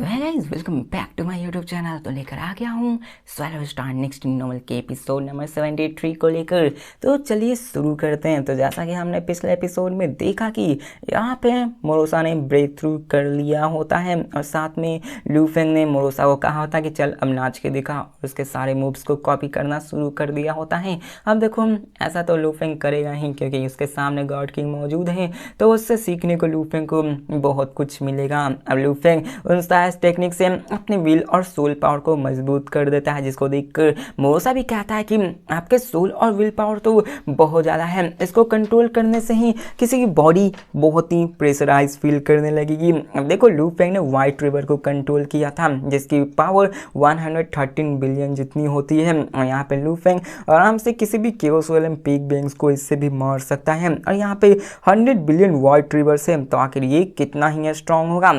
तो है guys, welcome back to my YouTube channel. तो लेकर आ गया हूँ स्वेलो स्टार नेक्स्ट नॉवल के एपिसोड नंबर 73 को लेकर। तो चलिए शुरू करते हैं। तो जैसा कि हमने पिछले एपिसोड में देखा कि यहाँ पे मोरोसा ने ब्रेक थ्रू कर लिया होता है और साथ में लू फेंग ने मोरोसा को कहा होता है कि चल अब नाच के दिखा, और उसके सारे मूव्स को कॉपी करना शुरू कर दिया होता है। अब देखो ऐसा तो लू फेंग करेगा ही, क्योंकि उसके सामने गॉड किंग मौजूद है, तो उससे सीखने को लू फेंग को बहुत कुछ मिलेगा। अब लू फेंग उन टेक्निक से अपने विल और सोल पावर को मजबूत कर देता है, जिसको देखकर मोरोसा भी कहता है कि आपके सोल और विल पावर तो बहुत ज़्यादा है, इसको कंट्रोल करने से ही किसी की बॉडी बहुत ही प्रेशराइज फील करने लगेगी। अब देखो लू फेंग ने व्हाइट रिवर को कंट्रोल किया था, जिसकी पावर 113 बिलियन जितनी होती है, और यहाँ पे लू फेंग आराम से किसी भी केओस वाले पिग बैंग्स को इससे भी मार सकता है। और यहाँ पे 100 बिलियन व्हाइट रिवर से, तो आखिर ये कितना ही स्ट्रांग होगा।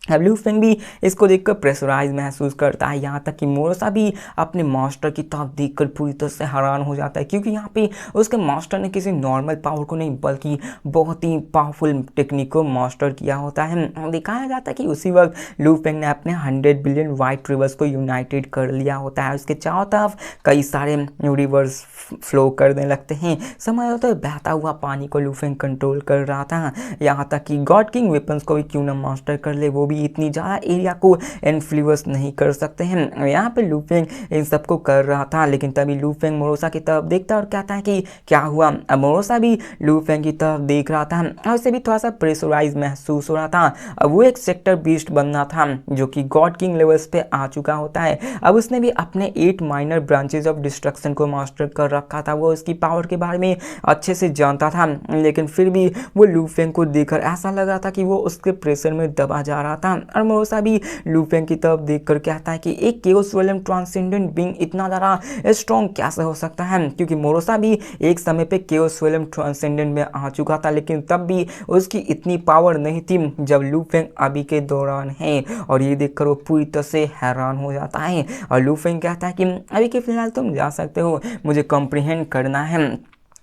अब लू फेंग भी इसको देखकर प्रेशराइज महसूस करता है, यहाँ तक कि मोरोसा भी अपने मास्टर की तरफ देखकर पूरी तरह से हैरान हो जाता है, क्योंकि यहाँ पे उसके मास्टर ने किसी नॉर्मल पावर को नहीं बल्कि बहुत ही पावरफुल टेक्निक को मास्टर किया होता है। दिखाया जाता है कि उसी वक्त लू फेंग ने अपने 100 बिलियन वाइट रिवर्स को यूनाइटेड कर लिया होता है। उसके चारों तरफ कई सारे रिवर्स फ्लो करने लगते हैं। समझ होता है बहता हुआ पानी को लू फेंग कंट्रोल कर रहा था, यहाँ तक कि गॉड किंग वेपन्स को भी क्यों ना मास्टर कर ले, वो भी इतनी ज़्यादा एरिया को इन्फ्लुएंस नहीं कर सकते हैं। यहाँ पे लू फेंग इन सबको कर रहा था, लेकिन तभी लू फेंग मोरोसा की तरफ देखता है और कहता है कि क्या हुआ। अब मोरोसा भी लू फेंग की तरफ देख रहा था और उसे भी थोड़ा सा प्रेशराइज महसूस हो रहा था। अब वो एक सेक्टर बीस्ट बनना था जो कि गॉड किंग लेवल्स पे आ चुका होता है। अब उसने भी अपने 8 माइनर ब्रांचेज ऑफ डिस्ट्रक्शन को मास्टर कर रखा था, वो उसकी पावर के बारे में अच्छे से जानता था, लेकिन फिर भी वो लू फेंग को देखकर ऐसा लग रहा था कि वो उसके प्रेशर में दबा जा रहा था। और मोरोसा भी लू फेंग की तरफ देखकर कहता है कि एक केओस रियल्म ट्रांसेंडेंट बीइंग इतना ज़्यादा स्ट्रॉन्ग कैसे हो सकता है, क्योंकि मोरोसा भी एक समय पे केओस रियल्म ट्रांसेंडेंट में आ चुका था, लेकिन तब भी उसकी इतनी पावर नहीं थी जब लू फेंग अभी के दौरान है। और ये देखकर वो पूरी तरह से हैरान हो जाता है और लू फेंग कहता है कि अभी के फिलहाल तुम जा सकते हो, मुझे कॉम्प्रिहेंड करना है।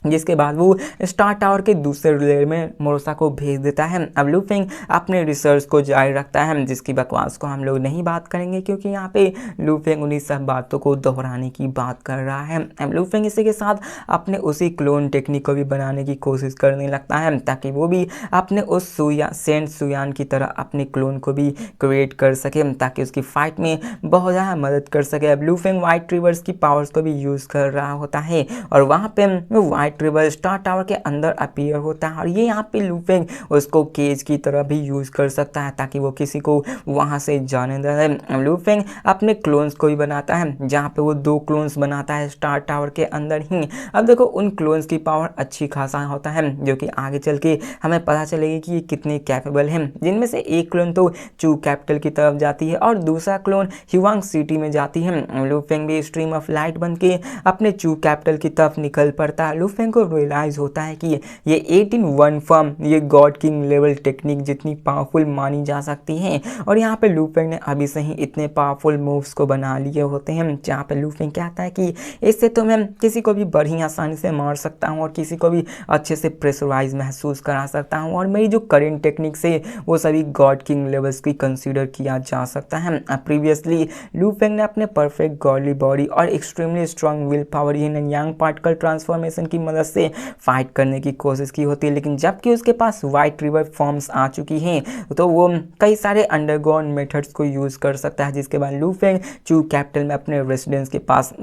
जिसके बाद वो स्टार टावर के दूसरे लेयर में मोरोसा को भेज देता है। अब लू फेंग अपने रिसर्च को जारी रखता है, जिसकी बकवास को हम लोग नहीं बात करेंगे, क्योंकि यहाँ पे लू फेंग उन्हीं सब बातों को दोहराने की बात कर रहा है। अब लू फेंग इसी के साथ अपने उसी क्लोन टेक्निक को भी बनाने की कोशिश करने लगता है, ताकि वो भी अपने उस सेंट सुयान की तरह अपने क्लोन को भी क्रिएट कर सके, ताकि उसकी फाइट में बहुत ज़्यादा मदद कर सके। अब लू फेंग वाइट रिवर्स की पावर्स को भी यूज़ कर रहा होता है, और वहाँ पे वो वाइट रिवर स्टार टावर के अंदर अपीयर होता है, और ये यहाँ पे लू फेंग उसको केज की तरह भी यूज कर सकता है, ताकि वो किसी को वहां से जाने दे। लू फेंग अपने क्लोन्स को भी बनाता है, जहाँ पे वो 2 क्लोन्स बनाता है स्टार टावर के अंदर ही। अब देखो उन क्लोन्स की पावर अच्छी खासा होता है, जो कि आगे चल के हमें पता चलेगी कि ये कितने कैपेबल हैं। जिनमें से एक क्लोन तो चू कैपिटल की तरफ जाती है और दूसरा क्लोन ह्यूआंग सिटी में जाती है। लू फेंग भी स्ट्रीम ऑफ लाइट बन के अपने चू कैपिटल की तरफ निकल पड़ता है। लू फेंग को रियलाइज होता है कि ये 8 in 1 फॉर्म ये गॉड किंग लेवल टेक्निक जितनी पावरफुल मानी जा सकती है, और यहाँ पे लू फेंग ने अभी से ही इतने पावरफुल मूव्स को बना लिए होते हैं, जहाँ पे लू फेंग कहता है कि इससे तो मैं किसी को भी बड़ी आसानी से मार सकता हूँ और किसी को भी अच्छे से प्रेशराइज महसूस करा सकता हूँ, और मेरी जो करेंट टेक्निक से वो सभी गॉड किंग लेवल्स की कंसिडर किया जा सकता है। प्रीवियसली लू फेंग ने अपने परफेक्ट गॉडली बॉडी और extremely strong will power yin and yang particle transformation की मदद से फाइट करने की कोशिश की होती है, लेकिन जबकि उसके पास वाइट रिवर फॉर्म्स आ चुकी हैं, तो वो कई सारे अंडरग्राउंड मेथड्स को यूज कर सकता है, जिसके बाद लू फेंग चू कैपिटल में अपने रेसिडेंस के पास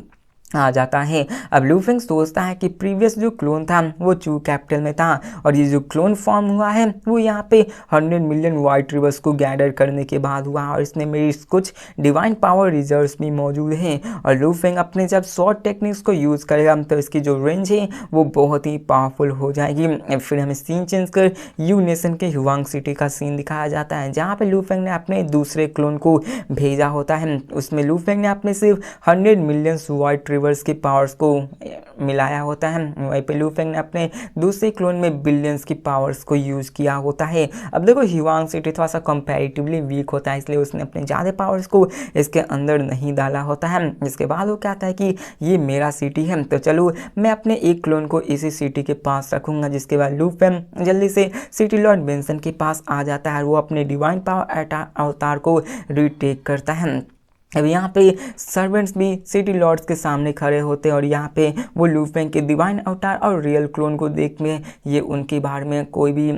आ जाता है। अब लू फेंग सोचता है कि प्रीवियस जो क्लोन था वो चू कैपिटल में था, और ये जो क्लोन फॉर्म हुआ है वो यहाँ पे 100 मिलियन वाइट रिवर्स को गैदर करने के बाद हुआ, और इसने मेरी कुछ डिवाइन पावर रिजर्व्स भी मौजूद हैं। और लू फेंग अपने जब शॉर्ट टेक्निक्स को यूज़ करेगा तो इसकी जो रेंज है वो बहुत ही पावरफुल हो जाएगी। फिर हमें सीन चेंज कर यू नेशन के ह्यूआंग सिटी का सीन दिखाया जाता है, जहाँ पे लू फेंग ने अपने दूसरे क्लोन को भेजा होता है। उसमें लू फेंग ने अपने सिर्फ 100 मिलियन वाइट यूनिवर्स की पावर्स को मिलाया होता है। वहीं पे लू फेंग ने अपने दूसरे क्लोन में बिलियंस की पावर्स को यूज़ किया होता है। अब देखो ह्यूआंग सिटी थोड़ा सा कंपैरेटिवली वीक होता है, इसलिए उसने अपने ज़्यादा पावर्स को इसके अंदर नहीं डाला होता है। जिसके बाद वो कहता है कि ये मेरा सिटी है, तो चलो मैं अपने एक क्लोन को इसी सिटी के पास रखूँगा। जिसके बाद लू फेंग जल्दी से सिटी लॉर्ड बेंसन के पास आ जाता है और वो अपने डिवाइन पावर अवतार को रीटेक करता है। अब यहाँ पे सर्वेंट्स भी सिटी लॉर्ड्स के सामने खड़े होते हैं और यहाँ पे वो लू फेंग के डिवाइन अवतार और रियल क्लोन को देख में ये उनके बारे में कोई भी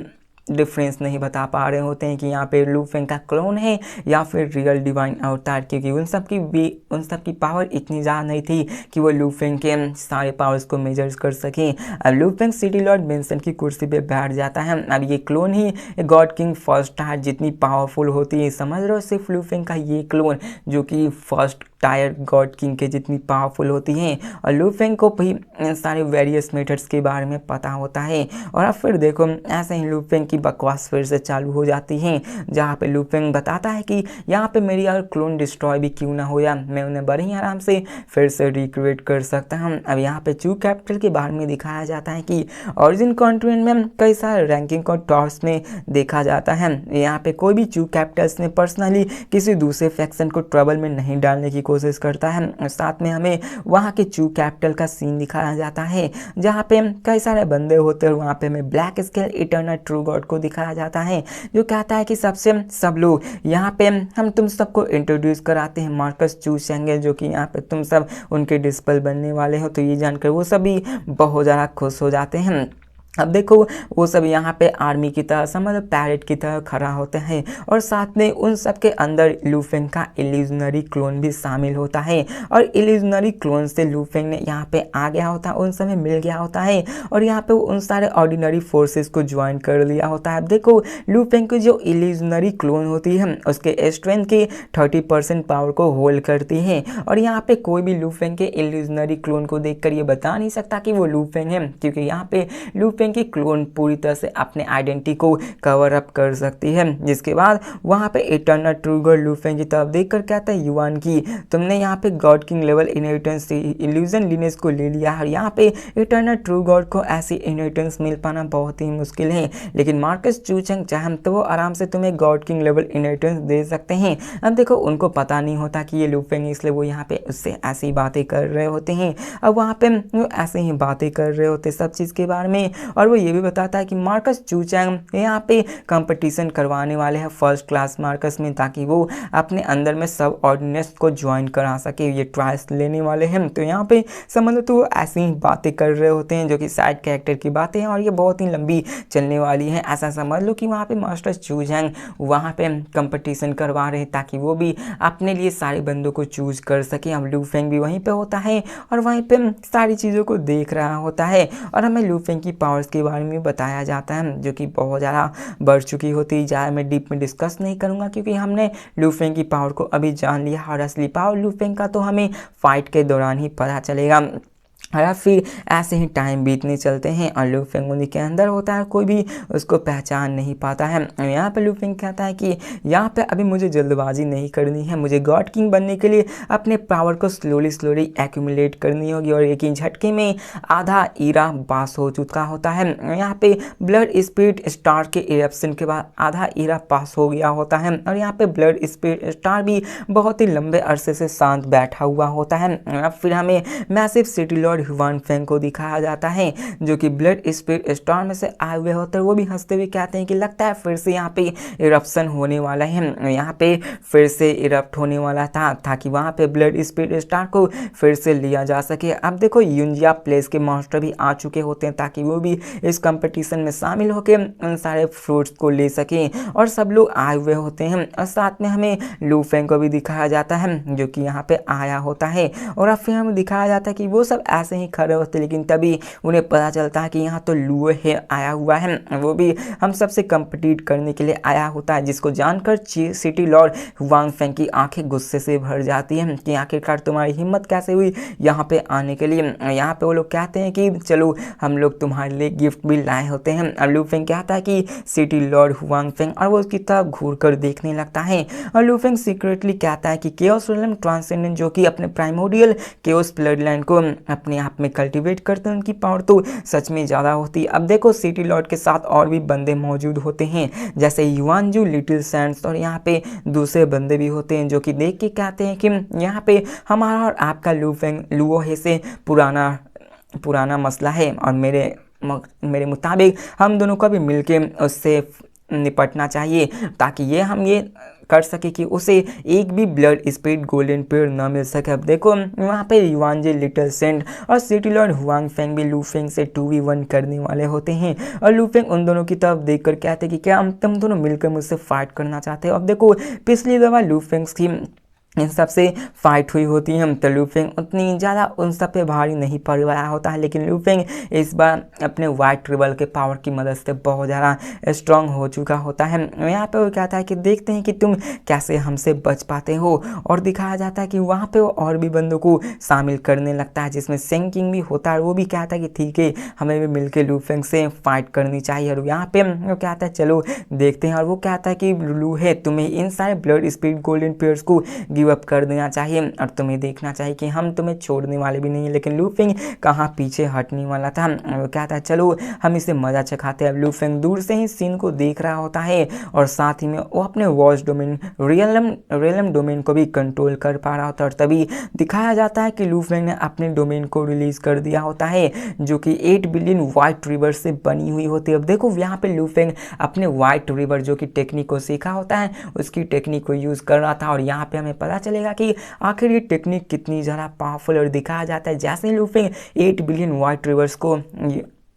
डिफरेंस नहीं बता पा रहे होते हैं कि यहाँ पे लू फेंग का क्लोन है या फिर रियल डिवाइन अवतार, क्योंकि उन सब की पावर इतनी ज़्यादा नहीं थी कि वो लू फेंग के सारे पावर्स को मेजर कर सकें। अब लू फेंग सिटी लॉर्ड बेंसन की कुर्सी पे बैठ जाता है। अब ये क्लोन ही गॉड किंग फर्स्ट टायर जितनी पावरफुल होती है, समझ रहे हो, सिर्फ लू फेंग का ये क्लोन जो कि फर्स्ट टायर गॉड किंग के जितनी पावरफुल होती हैं। और लू फेंग को भी सारे वेरियस मेथड्स के बारे में पता होता है। और अब फिर देखो ऐसे ही लू फेंग की बकवास फिर से चालू हो जाती है, जहाँ पे लू फेंग बताता है कि यहाँ पे मेरी अगर क्लोन डिस्ट्रॉय भी क्यों ना हो या मैं उन्हें बड़े ही आराम से फिर से रिक्रिएट कर सकता हूँ। अब यहाँ पे चू कैपिटल के बारे में दिखाया जाता है कि ओरिजिन कॉन्टिनेंट में कई सारे रैंकिंग को टॉप्स में देखा जाता है। यहाँ पे कोई भी चू कैपिटल्स ने पर्सनली किसी दूसरे फैक्शन को ट्रबल में नहीं डालने की कोशिश करता है। और साथ में हमें वहाँ के चू कैपिटल का सीन दिखाया जाता है, जहाँ पे कई सारे बंदे होते हैं। वहाँ पे हमें black scale eternal true God को दिखाया जाता है, जो कहता है कि सब लोग यहाँ पे हम तुम सबको इंट्रोड्यूस कराते हैं मार्कस चू चैंग, जो कि यहाँ पे तुम सब उनके डिस्पल बनने वाले हो। तो ये जानकर वो सभी बहुत ज़्यादा खुश हो जाते हैं। अब देखो वो सब यहाँ पे आर्मी की तरह समझ पैरेड की तरह खड़ा होते हैं और साथ में उन सब के अंदर लू फेंग का इल्यूजनरी क्लोन भी शामिल होता है। और इल्यूजनरी क्लोन से लू फेंग ने यहाँ पे आ गया होता है, उन समय मिल गया होता है और यहाँ पे उन सारे ऑर्डिनरी फोर्सेस को ज्वाइन कर लिया होता है। अब देखो लू फेंग की जो इल्यूजनरी क्लोन होती है उसके स्ट्रेंथ की 30% पावर को होल्ड करती है। और यहाँ पे कोई भी लू फेंग के इल्यूजनरी क्लोन को देखकर ये बता नहीं सकता कि वो लू फेंग है, क्योंकि यहाँ पे लू फेंग की क्लोन पूरी तरह से अपने आइडेंटिटी को कवर अप कर सकती है। जिसके बाद वहाँ पे इटर्नल ट्रू गॉड लू फेंग की तरफ देखकर कहता है युआन की तुमने यहाँ पे God king level inheritance illusion lineage को ले लिया और यहाँ पे इटर्नल ट्रू गॉड को ऐसी इनहेरिटेंस मिल पाना बहुत ही मुश्किल है, लेकिन मार्कस चू चैंग चाहे तो वो आराम से तुम्हें गॉड किंग लेवल इनहेरिटेंस दे सकते हैं। अब देखो उनको पता नहीं होता कि ये लू फेंग है, इसलिए वो यहाँ पे उससे ऐसी बातें कर रहे होते हैं। अब वहाँ पे वो ऐसे ही बातें कर रहे होते सब चीज़ के बारे में। और वो ये भी बताता है कि मार्कस चू चैंग यहाँ पे कंपटीशन करवाने वाले हैं फर्स्ट क्लास मार्कस में, ताकि वो अपने अंदर में सब ऑर्डिनेंस को ज्वाइन करा सके। ये ट्रायल्स लेने वाले हैं। तो यहाँ पे समझ लो तो वो ऐसी ही बातें कर रहे होते हैं जो कि साइड कैरेक्टर की बातें हैं और ये बहुत ही लंबी चलने वाली है। ऐसा समझ लो कि वहाँ पे मास्टर चू चैंग वहाँ पे कंपटीशन करवा रहे हैं ताकि वो भी अपने लिए सारे बंदों को चूज कर सके। अब लू फेंग भी वहीं पे होता है और वहीं पे सारी चीज़ों को देख रहा होता है और हमें लू फेंग की पावर्स के बारे में बताया जाता है जो कि बहुत ज़्यादा बढ़ चुकी होती है। ज़्यादा मैं डीप में डिस्कस नहीं करूँगा क्योंकि हमने लू फेंग की पावर को अभी जान लिया और असली पावर लू फेंग का तो हमें फाइट के दौरान ही पता चलेगा। और फिर ऐसे ही टाइम बीतने चलते हैं और लू फेंग उन्हीं के अंदर होता है, कोई भी उसको पहचान नहीं पाता है। यहाँ पे लू फेंग कहता है कि यहाँ पे अभी मुझे जल्दबाजी नहीं करनी है, मुझे गॉड किंग बनने के लिए अपने पावर को स्लोली एक्यूमुलेट करनी होगी। और एक ही झटके में आधा ईरा पास हो चुका होता है। यहाँ पे ब्लड स्पिरिट स्टार के इरप्शन के बाद आधा ईरा पास हो गया होता है और यहाँ पे ब्लड स्पिरिट स्टार भी बहुत ही लंबे अरसे से शांत बैठा हुआ होता है। फिर हमें मैसिव सिटी लॉर्ड ह्यूआन फेंग को दिखाया जाता है जो कि ब्लड स्पिरिट स्टार में से आए हुए होते हैं। वो भी हंसते हुए कहते हैं कि लगता है फिर से यहाँ पे इरप्शन होने वाला है, यहाँ पे फिर से इरप्ट होने वाला था ताकि वहाँ पे ब्लड स्पिरिट स्टार को फिर से लिया जा सके। अब देखो यूंजिया प्लेस के मास्टर भी आ चुके होते हैं ताकि वो भी इस कंपटीशन में शामिल होकर उन सारे फ्रूट्स को ले सकें और सब लोग आए हुए होते हैं। और साथ में हमें लू फेंग को भी दिखाया जाता है जो कि यहाँ पे आया होता है। और अब फिर हमें दिखाया जाता है कि वो सब ऐसे से ही खड़े होते, लेकिन तभी उन्हें पता चलता है कि यहाँ तो लुओ है आया हुआ है, वो भी हम सबसे कम्पिटिट करने के लिए आया होता है, जिसको जानकर सिटी लॉर्ड वांग फेंग की आंखें गुस्से से भर जाती हैं कि आखिरकार तुम्हारी हिम्मत कैसे हुई यहाँ पे आने के लिए। यहाँ पे वो लोग कहते हैं कि चलो हम लोग तुम्हारे लिए गिफ्ट भी लाए होते हैं। अब लू फेंग कहता है कि सिटी लॉर्ड वांग फेंग, और वो उसकी तरफ घूर कर देखने लगता है। और लू फेंग सीक्रेटली कहता है कि केओस रियलम ट्रांसेंडेंट जो कि अपने प्राइमोडियल केओस ब्लड लाइन को अपने आप में कल्टिवेट करते हैं, उनकी पावर तो सच में ज़्यादा होती है। अब देखो सिटी लॉर्ड के साथ और भी बंदे मौजूद होते हैं, जैसे युआनजू, लिटिल सैंड्स, और यहाँ पे दूसरे बंदे भी होते हैं जो कि देख के कहते हैं कि यहाँ पे हमारा और आपका लुओ हे से पुराना मसला है, और मेरे मुताबिक हम दोनों को भी मिलके उससे निपटना चाहिए, ताकि हम ये कर सके कि उसे एक भी ब्लड स्पिरिट गोल्डन पेड़ न मिल सके। अब देखो वहाँ पे युआनजे, लिटिल सेंट और सिटी लॉर्ड हुआंग फेंग भी लू फेंग से 2v1 करने वाले होते हैं। और लू फेंग उन दोनों की तरफ देखकर कहते हैं कि क्या तुम दोनों मिलकर मुझसे फाइट करना चाहते हो। अब देखो पिछली दफा लू फेंग की इन सब से फाइट हुई होती है, तो लू फेंग उतनी ज़्यादा उन सब पे भारी नहीं पड़ रहा होता है, लेकिन लू फेंग इस बार अपने वाइट ट्रिबल के पावर की मदद से बहुत ज़्यादा स्ट्रांग हो चुका होता है। यहाँ पे वो कहता है कि देखते हैं कि तुम कैसे हमसे बच पाते हो, और दिखाया जाता है कि वहाँ पे वो और भी बंदों को शामिल करने लगता है, जिसमें सेंग किंग भी होता है। वो भी कहता है कि ठीक है, हमें भी मिलकर लू फेंग से फाइट करनी चाहिए। और यहाँ पे वो कहता है चलो देखते हैं, और वो कहता है कि लू है, तुम्हें इन सारे ब्लड स्पिरिट गोल्डन पेयर्स को अप कर देना चाहिए, और तुम्हें देखना चाहिए कि हम तुम्हें छोड़ने वाले भी नहीं है। लेकिन लू फेंग कहाँ पीछे हटने वाला था। वो कहता है चलो हम इसे मजा चखाते हैं। अब लू फेंग दूर से ही सीन को देख रहा होता है, और साथ ही में वो अपने वॉच डोमेन रियलम डोमेन को भी कंट्रोल कर पा रहा होता है। और तभी दिखाया जाता है कि लू फेंग ने अपने डोमेन को रिलीज कर दिया होता है, जो कि 8 बिलियन व्हाइट रिवर से बनी हुई होती है। अब देखो यहाँ पे लू फेंग अपने व्हाइट रिवर जो कि टेक्निक को सीखा होता है, उसकी टेक्निक को यूज कर रहा था, और यहाँ पे हमें पता चलेगा कि आखिर ये टेक्निक कितनी ज़्यादा पावरफुल। और दिखाया जाता है जैसे लू फेंग 8 बिलियन व्हाइट रिवर्स को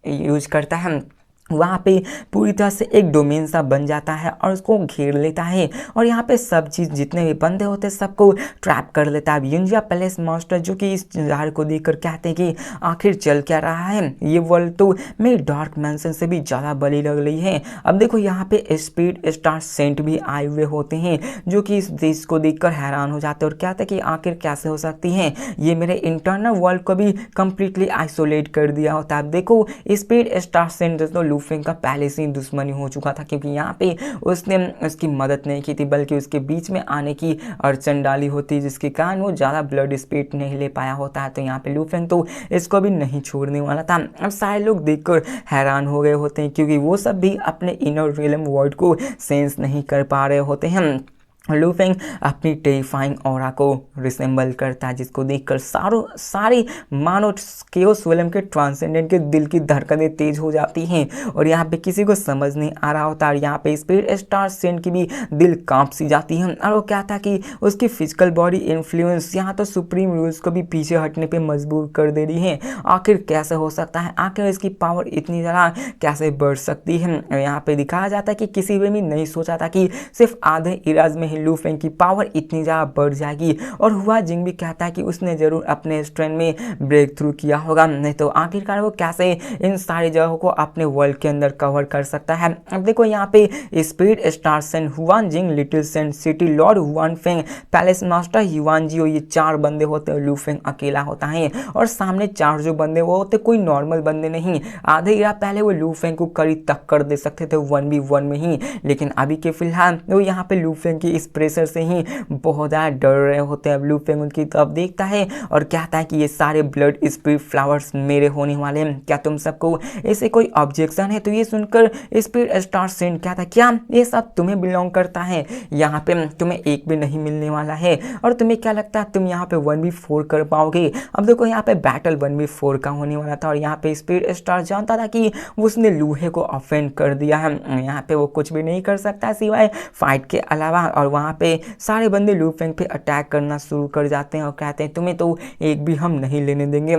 यूज करता है, वहाँ पे पूरी तरह से एक डोमेन सा बन जाता है और उसको घेर लेता है, और यहाँ पे सब चीज़ जितने भी बंदे होते हैं सबको ट्रैप कर लेता है। युंजिया पैलेस मास्टर जो कि इस जार को देखकर कहते हैं कि आखिर चल क्या रहा है, ये वर्ल्ड तो मेरी डार्क मैंसन से भी ज़्यादा बड़ी लग रही है। अब देखो यहाँ पे स्पीड स्टार सेंट भी आए हुए होते हैं, जो कि इस देश को देखकर हैरान हो जाते हैं और कहते हैं कि आखिर कैसे हो सकती है, ये मेरे इंटरनल वर्ल्ड को भी कम्प्लीटली आइसोलेट कर दिया होता है। अब देखो स्पीड स्टार सेंट तो लू फेंग का पहले से ही दुश्मनी हो चुका था, क्योंकि यहाँ पे उसने उसकी मदद नहीं की थी, बल्कि उसके बीच में आने की अड़चन डाली होती, जिसके कारण वो ज़्यादा ब्लड स्पिरिट नहीं ले पाया होता है। तो यहाँ पे लू फेंग तो इसको भी नहीं छोड़ने वाला था। अब सारे लोग देखकर हैरान हो गए होते हैं, क्योंकि वो सब भी अपने इनर रियलम वर्ल्ड को सेंस नहीं कर पा रहे होते हैं। लू फेंग अपनी टेरिफाइंग ऑरा को रिसेंबल करता है, जिसको देखकर सारी मानो केओस रियलम के ट्रांसेंडेंट के दिल की धड़कनें तेज हो जाती हैं, और यहाँ पे किसी को समझ नहीं आ रहा होता। और यहाँ पे स्पीड स्टार सेंट की भी दिल कांप सी जाती है, और वो क्या था कि उसकी फिजिकल बॉडी इन्फ्लुएंस यहाँ तो सुप्रीम रूल्स को भी पीछे हटने पर मजबूर कर दे रही है। आखिर कैसे हो सकता है, आखिर इसकी पावर इतनी ज़्यादा कैसे बढ़ सकती है। यहाँ पे दिखाया जाता है कि किसी ने भी नहीं सोचा था कि सिर्फ आधे इराज में लू फेंग की पावर इतनी ज़्यादा बढ़ जाएगी। और हुआ जिंग भी कहता है कि उसने जरूर अपने स्ट्रेंथ में ब्रेक थ्रू किया होगा, नहीं तो आखिरकार वो कैसे इन सारी जगहों को अपने वर्ल्ड के अंदर कवर कर सकता है। अब देखो यहाँ पे speed star saint, Huan Jing, little saint, city lord Huan Feng, palace master Yuan Jio, ये 4 बंदे होते हैं। लू फेंग अकेला होता है, और सामने 4 जो बंदे वो होते कोई नॉर्मल बंदे नहीं। आधे या पहले वो लू फेंग को करीब टक्कर दे सकते थे 1v1 में ही, लेकिन अभी के फिलहाल वो यहाँ पे लू फेंग की इस प्रेशर से ही बहुत ज़्यादा डर रहे होते हैं। लू फेंग उनकी तरफ देखता है और कहता है कि ये सारे ब्लड स्पिरिट फ्लावर्स मेरे होने वाले हैं, क्या तुम सबको ऐसे कोई ऑब्जेक्शन है। तो ये सुनकर स्पीड स्टार सेंट कहता है क्या ये सब तुम्हें बिलोंग करता है, यहाँ पे तुम्हें एक भी नहीं मिलने वाला है, और तुम्हें क्या लगता है तुम यहाँ पे 1v4 कर पाओगे। अब देखो यहाँ पे बैटल 1v4 का होने वाला था, और यहाँ पे स्पीड स्टार जानता था कि उसने लूहे को ऑफेंड कर दिया है, यहाँ पे वो कुछ भी नहीं कर सकता सिवाय फाइट के अलावा। और वहाँ पे सारे बंदे लू फेंग पे अटैक करना शुरू कर जाते हैं और कहते हैं तुम्हें तो एक भी हम नहीं लेने देंगे।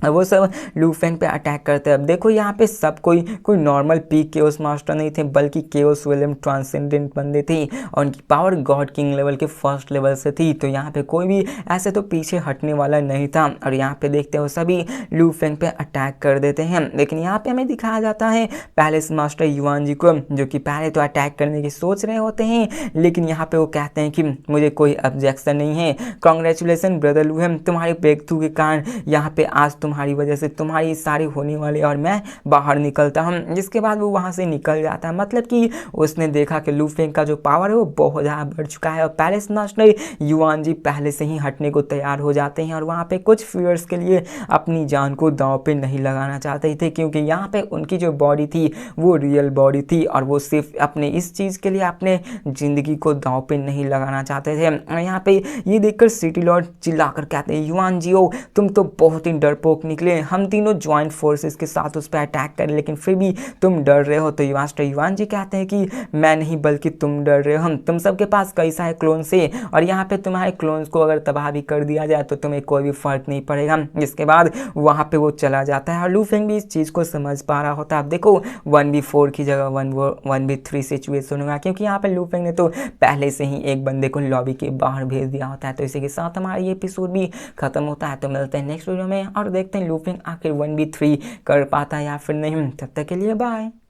वो सब लू फेंग पे अटैक करते हैं। अब देखो यहाँ पे सब कोई नॉर्मल पीक केओस मास्टर नहीं थे, बल्कि केओस विलियम ट्रांसेंडेंट बंदे थे और उनकी पावर गॉड किंग लेवल के फर्स्ट लेवल से थी। तो यहाँ पे कोई भी ऐसे तो पीछे हटने वाला नहीं था और यहाँ पे देखते हो सभी लू फेंग पे अटैक कर देते हैं। लेकिन यहाँ पे हमें दिखाया जाता है पैलेस मास्टर युआन जी को, जो कि पहले तो अटैक करने की सोच रहे होते हैं, लेकिन यहाँ पे वो कहते हैं कि मुझे कोई ऑब्जेक्शन नहीं है, कॉन्ग्रेचुलेसन ब्रदर लू है, तुम्हारे ब्रेक थ्रू के कारण यहाँ पे आज तुम्हारी वजह से तुम्हारी सारी होने वाली और मैं बाहर निकलता हूँ। जिसके बाद वो वहाँ से निकल जाता है। मतलब कि उसने देखा कि लू फेंग का जो पावर है वो बहुत ज़्यादा बढ़ चुका है और पैलेस मास्टर युआन जी पहले से ही हटने को तैयार हो जाते हैं और वहाँ पे कुछ फ्यूअर्स के लिए अपनी जान को दांव पे नहीं लगाना चाहते थे, क्योंकि यहाँ पे उनकी जो बॉडी थी वो रियल बॉडी थी और वो सिर्फ अपने इस चीज़ के लिए अपने ज़िंदगी को दांव पे नहीं लगाना चाहते थे। और यहाँ पे ये देखकर सिटी लॉर्ड चिल्लाकर कहते हैं, युआन जी हो तुम तो बहुत ही डरपोक निकले, हम तीनों ज्वाइंट फोर्सेस के साथ उस पर अटैक करें लेकिन फिर भी तुम डर रहे हो। तो मास्टर युआन जी कहते हैं कि मैं नहीं बल्कि तुम डर रहे हो, तुम सबके पास कई सारे क्लोन्स है और यहाँ पे तुम्हारे क्लोन्स को अगर तबाह भी कर दिया जाए तो तुम्हें कोई भी फर्क नहीं पड़ेगा। जिसके बाद वहाँ पे वो चला जाता है और लू फेंग भी इस चीज़ को समझ पा रहा होता है। अब देखो 1v4 की जगह 1v3 सिचुएशन होगा, क्योंकि यहाँ पे लू फेंग ने तो पहले से ही एक बंदे को लॉबी के बाहर भेज दिया होता है। तो इसी के साथ हमारा ये एपिसोड भी खत्म होता है। तो मिलते हैं नेक्स्ट वीडियो में और देखते हैं लू फेंग आखिर 1v3 कर पाता है या फिर नहीं। तब तक के लिए बाय।